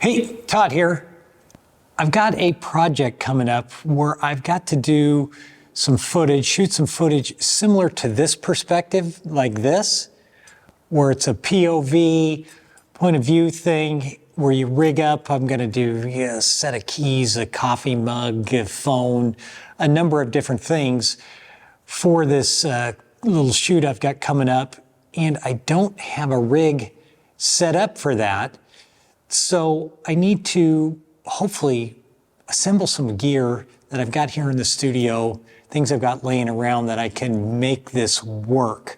Hey, Todd here. I've got a project coming up where I've got to do some footage, shoot some footage similar to this perspective, like this, where it's a POV, point of view thing, where you rig up. I'm gonna do a set of keys, a coffee mug, a phone, a number of different things for this little shoot I've got coming up. And I don't have a rig set up for that. So I need to hopefully assemble some gear that I've got here in the studio, things I've got laying around that I can make this work.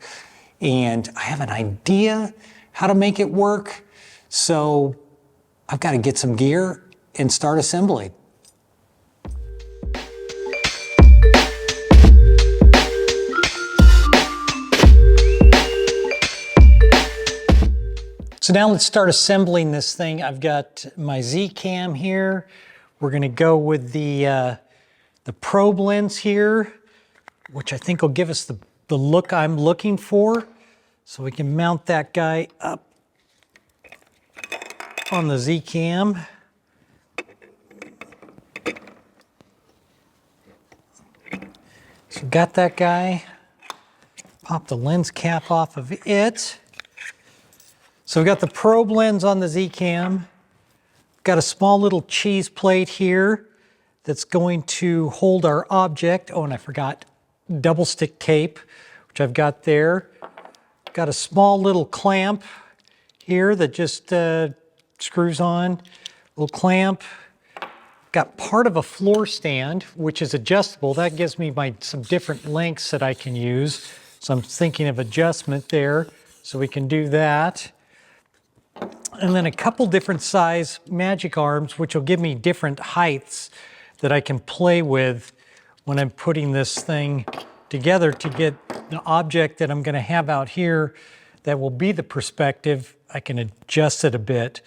And I have an idea how to make it work. So I've got to get some gear and start assembling. So now let's start assembling this thing. I've got my Zcam here. We're gonna go with the probe lens here, which I think will give us the look I'm looking for. So we can mount that guy up on the Zcam. So got that guy. Pop the lens cap off of it. So we've got the probe lens on the Zcam. Got a small little cheese plate here that's going to hold our object. Oh, and I forgot double stick tape, which I've got there. Got a small little clamp here that just screws on. Little clamp. Got part of a floor stand, which is adjustable. That gives me some different lengths that I can use. So I'm thinking of adjustment there, so we can do that. And then a couple different size magic arms, which will give me different heights that I can play with when I'm putting this thing together to get the object that I'm going to have out here that will be the perspective. I can adjust it a bit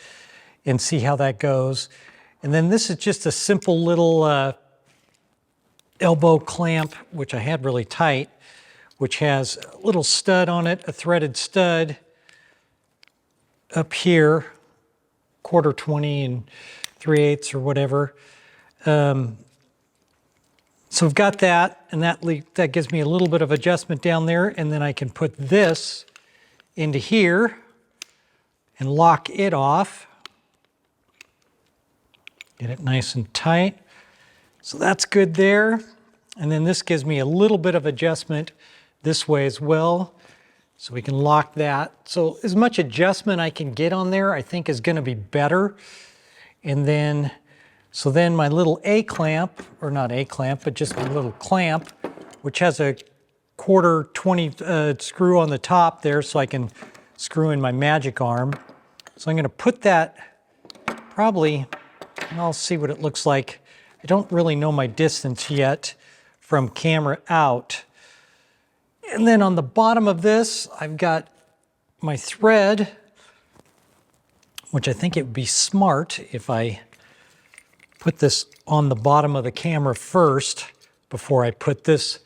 and see how that goes. And then this is just a simple little elbow clamp, which I had really tight, which has a little stud on it, a threaded stud up here, 1/4 20 and 3/8 or whatever. So I've got that, and that gives me a little bit of adjustment down there, and then I can put this into here and lock it off. Get it nice and tight. So that's good there. And then this gives me a little bit of adjustment this way as well. So we can lock that. So as much adjustment I can get on there, I think is going to be better. And then, so then my little A-clamp, or not A-clamp, but just my little clamp, which has a 1/4 20 screw on the top there, so I can screw in my magic arm. So I'm going to put that probably, and I'll see what it looks like. I don't really know my distance yet from camera out. And then on the bottom of this, I've got my thread, which I think it would be smart if I put this on the bottom of the camera first before I put this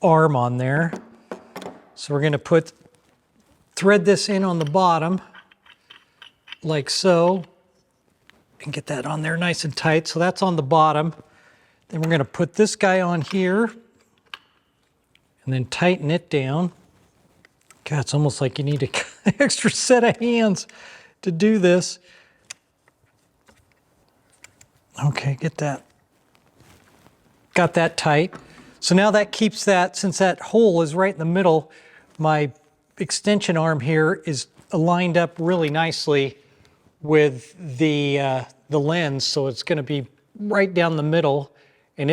arm on there. So we're going to thread this in on the bottom like so and get that on there nice and tight. So that's on the bottom. Then we're going to put this guy on here and then tighten it down. God, it's almost like you need an extra set of hands to do this. Okay, get that. Got that tight. So now that keeps that, since that hole is right in the middle, my extension arm here is aligned up really nicely with the lens. So it's gonna be right down the middle, and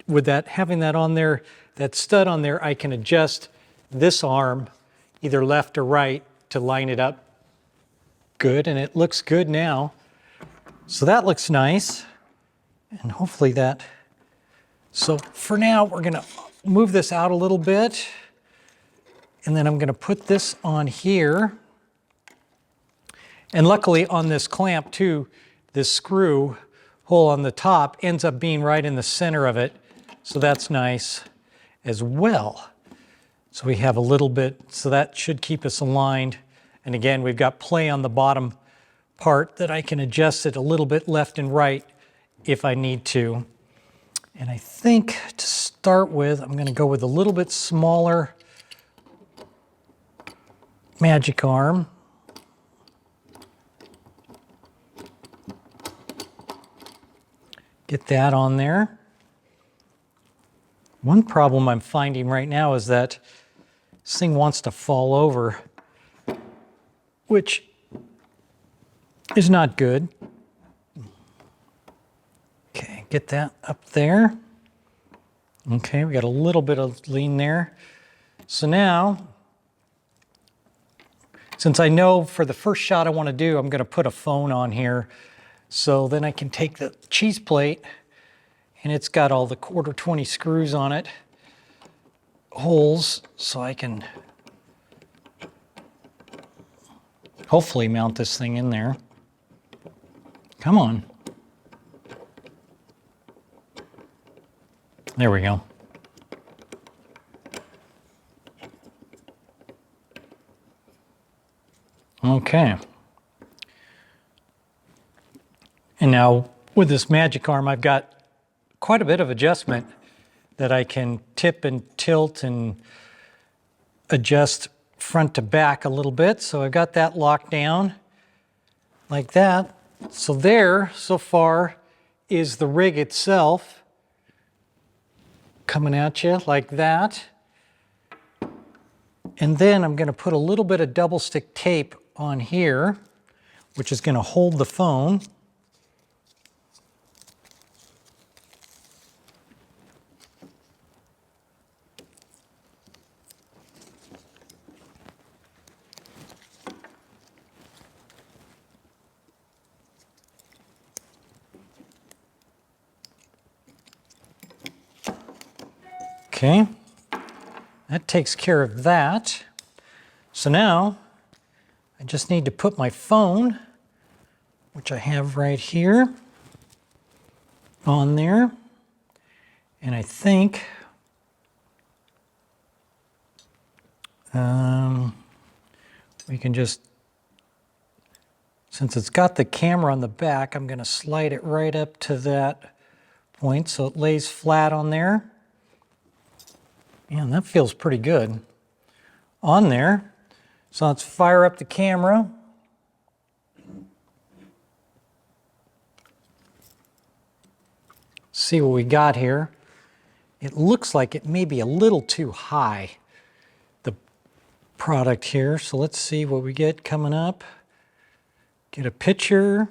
with that, having that on there, that stud on there, I can adjust this arm either left or right to line it up good, and it looks good now. So that looks nice, and hopefully that. So for now, we're gonna move this out a little bit, and then I'm gonna put this on here. And luckily on this clamp too, this screw hole on the top ends up being right in the center of it. So that's nice as well. So we have a little bit, so that should keep us aligned. And again, we've got play on the bottom part that I can adjust it a little bit left and right if I need to. And I think to start with, I'm going to go with a little bit smaller magic arm. Get that on there. One problem I'm finding right now is that this thing wants to fall over, which is not good. Okay, get that up there. Okay, we got a little bit of lean there. So now, since I know for the first shot I want to do, I'm going to put a phone on here. So then I can take the cheese plate, and it's got all the 1/4-20 screws on it, holes, so I can hopefully mount this thing in there. Come on. There we go. Okay. And now with this magic arm, I've got quite a bit of adjustment that I can tip and tilt and adjust front to back a little bit. So I've got that locked down like that. So there, so far, is the rig itself coming at you like that. And then I'm going to put a little bit of double stick tape on here, which is going to hold the phone. Okay, that takes care of that. So now I just need to put my phone, which I have right here, on there. And I think we can just, since it's got the camera on the back, I'm going to slide it right up to that point so it lays flat on there. Man, that feels pretty good on there. So let's fire up the camera. See what we got here. It looks like it may be a little too high, the product here. So let's see what we get coming up. Get a picture.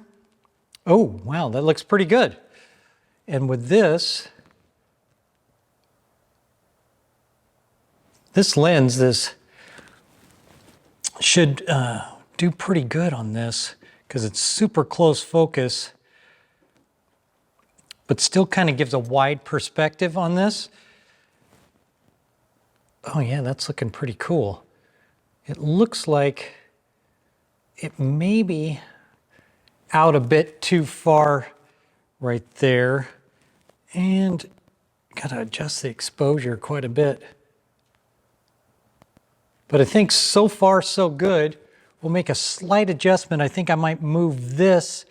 Oh, wow, that looks pretty good. And with this lens, this should do pretty good on this because it's super close focus, but still kind of gives a wide perspective on this. Oh yeah, that's looking pretty cool. It looks like it may be out a bit too far right there, and got to adjust the exposure quite a bit. But I think so far so good. We'll make a slight adjustment. I think I might move this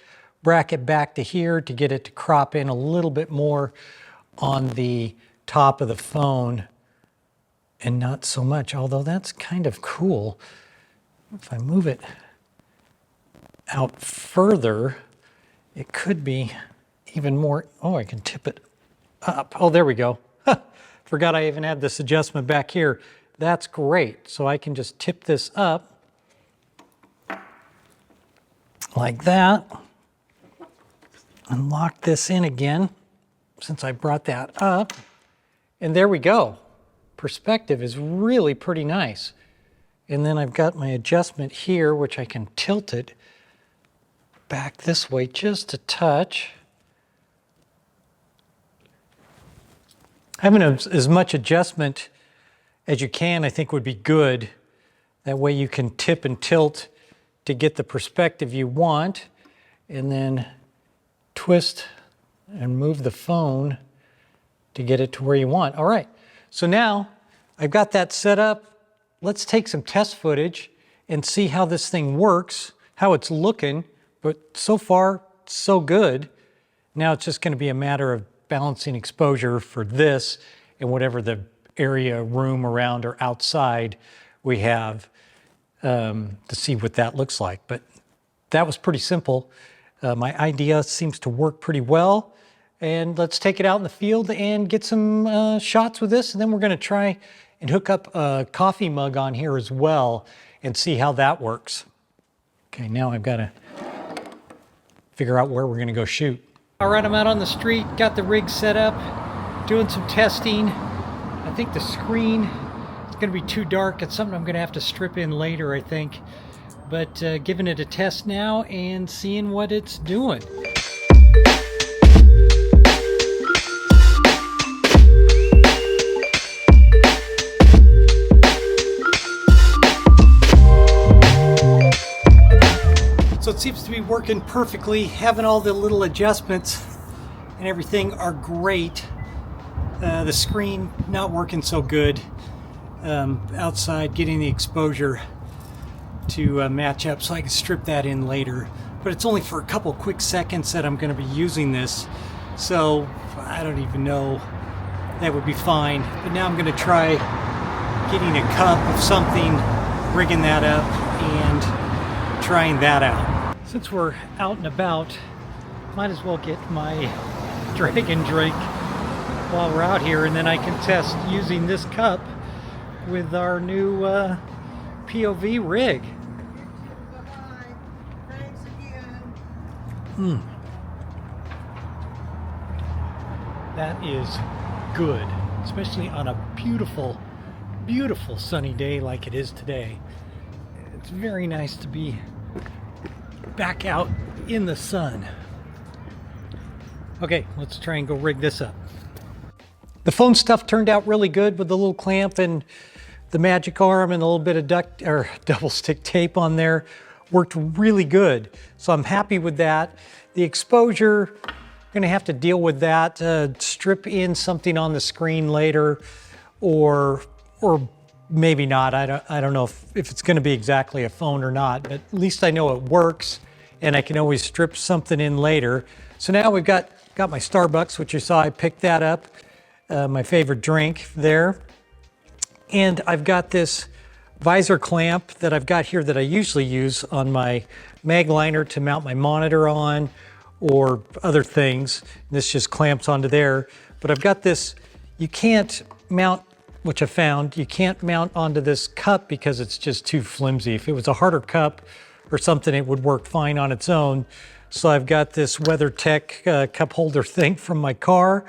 bracket back to here to get it to crop in a little bit more on the top of the phone and not so much, although that's kind of cool. If I move it out further, it could be even more. Oh, I can tip it up. Oh, there we go. Forgot I even had this adjustment back here. That's great. So I can just tip this up like that and lock this in again since I brought that up. And there we go. Perspective is really pretty nice. And then I've got my adjustment here, which I can tilt it back this way just a touch. Having as much adjustment as you can, I think, would be good. That way you can tip and tilt to get the perspective you want, and then twist and move the phone to get it to where you want. All right, so now I've got that set up. Let's take some test footage and see how this thing works, how it's looking But so far, so good. Now it's just going to be a matter of balancing exposure for this and whatever the area, room around or outside we have to see what that looks like. But that was pretty simple. My idea seems to work pretty well. And let's take it out in the field and get some shots with this. And then we're going to try and hook up a coffee mug on here as well and see how that works. Okay, now I've got to figure out where we're going to go shoot. All right, I'm out on the street, got the rig set up, doing some testing. I think the screen is going to be too dark. It's something I'm going to have to strip in later, I think. But giving it a test now and seeing what it's doing. So it seems to be working perfectly. Having all the little adjustments and everything are great. The screen not working so good. Outside, getting the exposure to match up so I can strip that in later. But it's only for a couple quick seconds that I'm going to be using this. So I don't even know. That would be fine. But now I'm going to try getting a cup of something, rigging that up, and trying that out. Since we're out and about, might as well get my dragon drink while we're out here, and then I can test using this cup with our new POV rig. Thanks again. That is good, especially on a beautiful, beautiful sunny day like it is today. It's very nice to be back out in the sun. Okay, let's try and go rig this up. The phone stuff turned out really good with the little clamp and the magic arm and a little bit of double stick tape on there. Worked really good. So I'm happy with that. The exposure, I'm gonna have to deal with that, strip in something on the screen later, or maybe not. I don't know if it's gonna be exactly a phone or not, but at least I know it works and I can always strip something in later. So now we've got my Starbucks, which you saw I picked that up, my favorite drink there. And I've got this visor clamp that I've got here that I usually use on my mag liner to mount my monitor on or other things. This just clamps onto there. But I've got this, you can't mount, which I found, you can't mount onto this cup because it's just too flimsy. If it was a harder cup or something, it would work fine on its own. So I've got this WeatherTech cup holder thing from my car,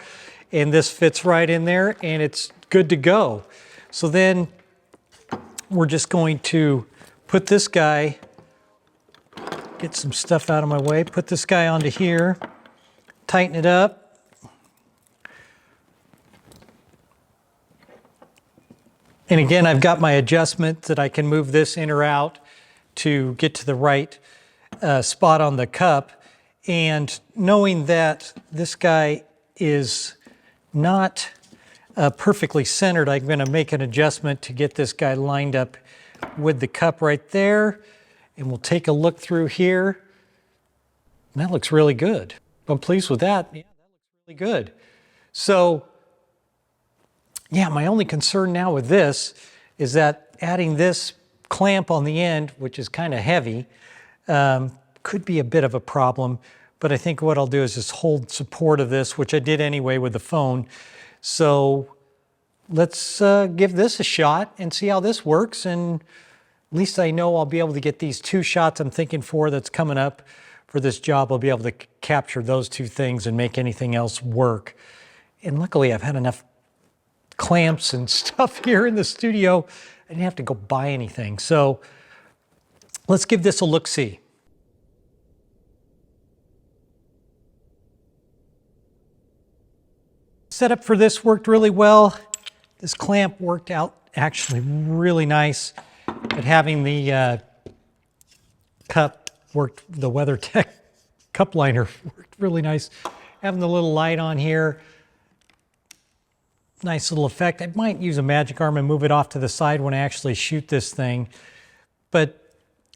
and this fits right in there and it's good to go. So then we're just going to put this guy, get some stuff out of my way, put this guy onto here, tighten it up. And again, I've got my adjustment that I can move this in or out to get to the right spot on the cup. And knowing that this guy is not perfectly centered, I'm going to make an adjustment to get this guy lined up with the cup right there. And we'll take a look through here. And that looks really good. I'm pleased with that. Yeah, that looks really good. So, yeah, my only concern now with this is that adding this clamp on the end, which is kind of heavy, could be a bit of a problem. But I think what I'll do is just hold support of this, which I did anyway with the phone. So let's give this a shot and see how this works. And at least I know I'll be able to get these two shots I'm thinking for that's coming up for this job. I'll be able to capture those two things and make anything else work. And luckily I've had enough clamps and stuff here in the studio. I didn't have to go buy anything. So let's give this a look-see. Setup for this worked really well. This clamp worked out actually really nice. But having the cup worked, the WeatherTech cup liner worked really nice. Having the little light on here, nice little effect. I might use a magic arm and move it off to the side when I actually shoot this thing. But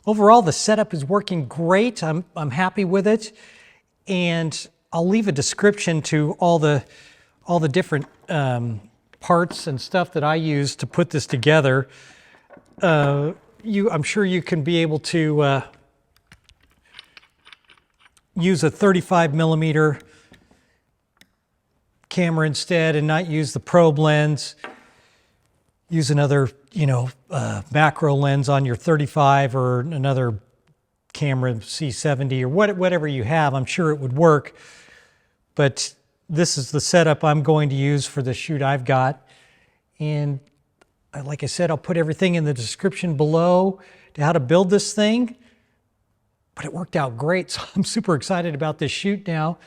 overall, the setup is working great. I'm happy with it. And I'll leave a description to all the different parts and stuff that I use to put this together. I'm sure you can be able to use a 35 millimeter camera instead and not use the probe lens. Use another, macro lens on your 35 or another camera C70 or whatever you have. I'm sure it would work. But this is the setup I'm going to use for the shoot I've got. And like I said, I'll put everything in the description below to how to build this thing. But it worked out great, so I'm super excited about this shoot now.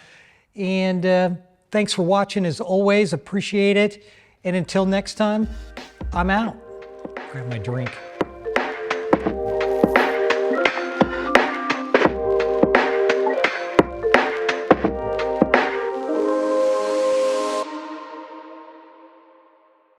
And thanks for watching as always, appreciate it. And until next time, I'm out. Grab my drink.